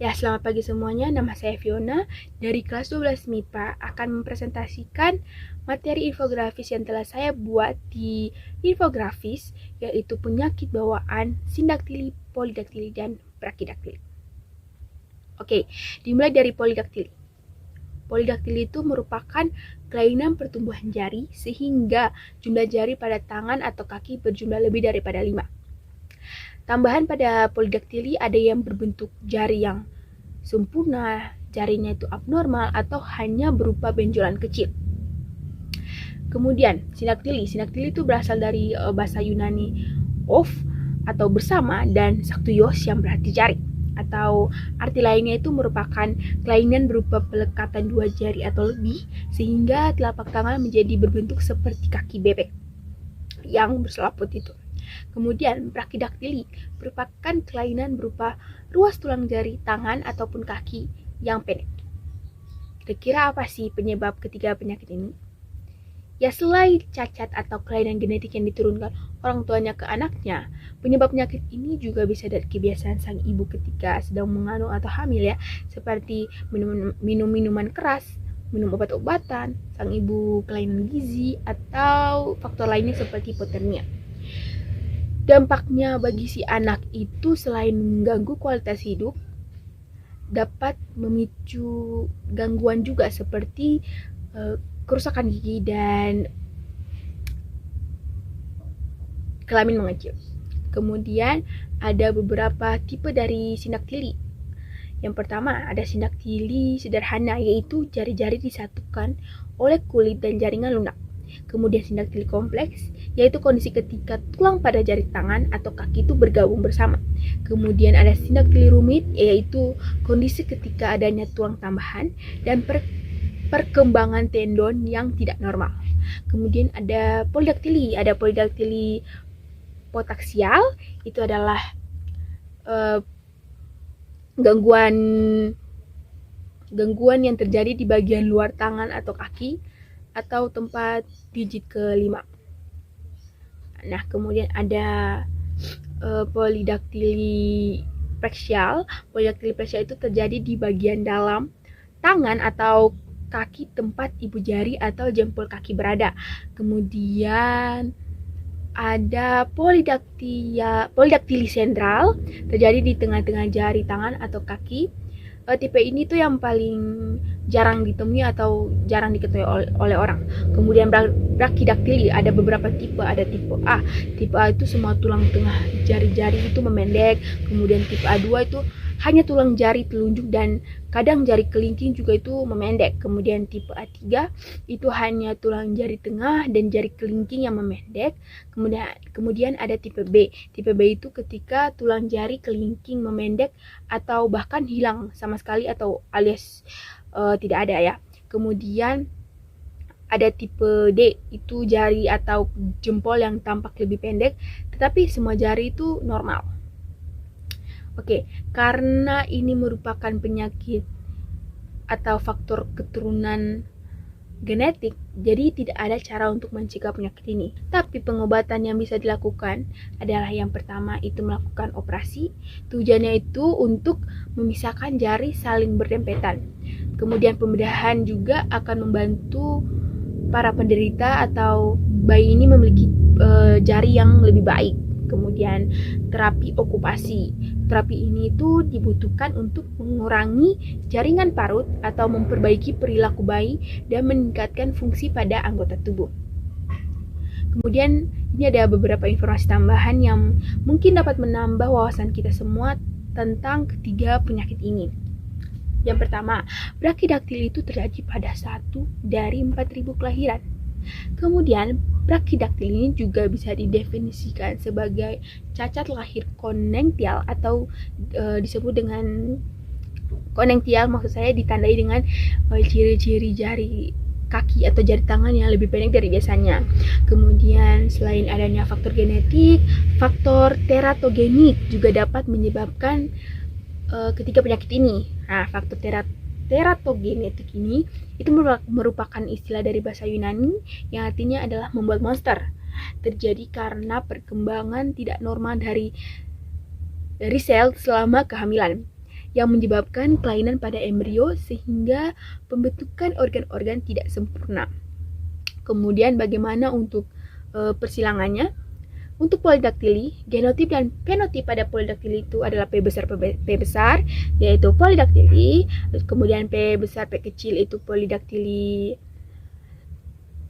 Ya, selamat pagi semuanya. Nama saya Fiona dari kelas 12 MIPA akan mempresentasikan materi infografis yang telah saya buat di infografis, yaitu penyakit bawaan, sindaktili, polidaktili, dan brakidaktili. Oke, dimulai dari polidaktili. Polidaktili itu merupakan kelainan pertumbuhan jari sehingga jumlah jari pada tangan atau kaki berjumlah lebih daripada 5. Tambahan pada polidaktili ada yang berbentuk jari yang sempurna, jarinya itu abnormal, atau hanya berupa benjolan kecil. Kemudian, sindaktili. Sindaktili itu berasal dari bahasa Yunani of atau bersama dan saktuios yang berarti jari. Atau arti lainnya itu merupakan kelainan berupa pelekatan 2 jari atau lebih sehingga telapak tangan menjadi berbentuk seperti kaki bebek yang berselaput itu. Kemudian brakidaktili merupakan kelainan berupa ruas tulang jari tangan ataupun kaki yang pendek. Kira-kira apa sih penyebab ketiga penyakit ini? Ya, selain cacat atau kelainan genetik yang diturunkan orang tuanya ke anaknya, penyebab penyakit ini juga bisa dari kebiasaan sang ibu ketika sedang mengandung atau hamil ya, seperti minum minuman keras, minum obat-obatan, sang ibu kelainan gizi, atau faktor lainnya seperti hipotermia. Dampaknya bagi si anak itu selain mengganggu kualitas hidup, dapat memicu gangguan juga seperti kerusakan gigi dan kelamin mengecil. Kemudian ada beberapa tipe dari sindaktili. Yang pertama ada sindaktili sederhana, yaitu jari-jari disatukan oleh kulit dan jaringan lunak. Kemudian sindaktili kompleks, yaitu kondisi ketika tulang pada jari tangan atau kaki itu bergabung bersama. Kemudian ada sindaktili rumit, yaitu kondisi ketika adanya tulang tambahan dan perkembangan tendon yang tidak normal. Kemudian ada polidaktili. Ada polidaktili potaksial, itu adalah gangguan yang terjadi di bagian luar tangan atau kaki atau tempat digit ke-5. Nah, kemudian ada polidaktili preksial. Polidaktili preksial itu terjadi di bagian dalam tangan atau kaki tempat ibu jari atau jempol kaki berada. Kemudian ada polidaktili sentral, terjadi di tengah-tengah jari tangan atau kaki. Tipe ini tuh yang paling jarang ditemui atau jarang diketahui oleh orang. Kemudian brakidaktili ada beberapa tipe. Ada tipe A. Tipe A itu semua tulang tengah jari-jari itu memendek. Kemudian tipe A2 itu hanya tulang jari telunjuk dan kadang jari kelingking juga itu memendek. Kemudian tipe A3 itu hanya tulang jari tengah dan jari kelingking yang memendek. Kemudian ada tipe B. Tipe B itu ketika tulang jari kelingking memendek atau bahkan hilang sama sekali atau alias tidak ada ya. Kemudian ada tipe D, itu jari atau jempol yang tampak lebih pendek tetapi semua jari itu normal. Oke, karena ini merupakan penyakit atau faktor keturunan genetik, jadi tidak ada cara untuk mencegah penyakit ini. Tapi pengobatan yang bisa dilakukan adalah yang pertama itu melakukan operasi. Tujuannya itu untuk memisahkan jari saling berdempetan. Kemudian pembedahan juga akan membantu para penderita atau bayi ini memiliki jari yang lebih baik. Kemudian terapi okupasi. Terapi ini itu dibutuhkan untuk mengurangi jaringan parut atau memperbaiki perilaku bayi dan meningkatkan fungsi pada anggota tubuh. Kemudian ini ada beberapa informasi tambahan yang mungkin dapat menambah wawasan kita semua tentang ketiga penyakit ini. Yang pertama, brakidaktili itu terjadi pada 1 dari 4.000 kelahiran. Kemudian brakidaktili ini juga bisa didefinisikan sebagai cacat lahir konektial atau disebut dengan konektial, maksud saya ditandai dengan ciri-ciri jari kaki atau jari tangan yang lebih pendek dari biasanya. Kemudian selain adanya faktor genetik, faktor teratogenik juga dapat menyebabkan ketiga penyakit ini. Nah, faktor teratogenetik ini itu merupakan istilah dari bahasa Yunani yang artinya adalah membuat monster. Terjadi karena perkembangan tidak normal dari sel selama kehamilan. yang menyebabkan kelainan pada embrio sehingga pembentukan organ-organ tidak sempurna. Kemudian bagaimana untuk persilangannya? Untuk polidaktili, genotip dan fenotip pada polidaktili itu adalah P besar, yaitu polidaktili. Kemudian P besar, P kecil itu polidaktili.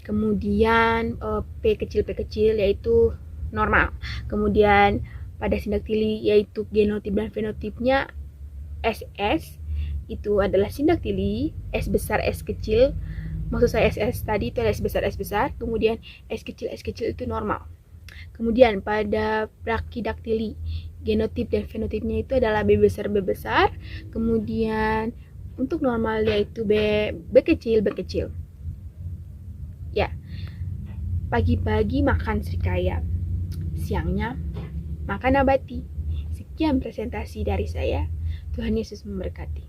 Kemudian P kecil yaitu normal. Kemudian pada sindaktili yaitu genotip dan fenotipnya SS itu adalah sindaktili, S besar S kecil. Maksud saya SS tadi itu adalah S besar, kemudian S kecil itu normal. Kemudian pada brachidaktili, genotip dan fenotipnya itu adalah B besar, kemudian untuk normal yaitu B kecil. Ya, pagi-pagi makan serikaya, siangnya makan nabati. Sekian presentasi dari saya. Tuhan Yesus memberkati.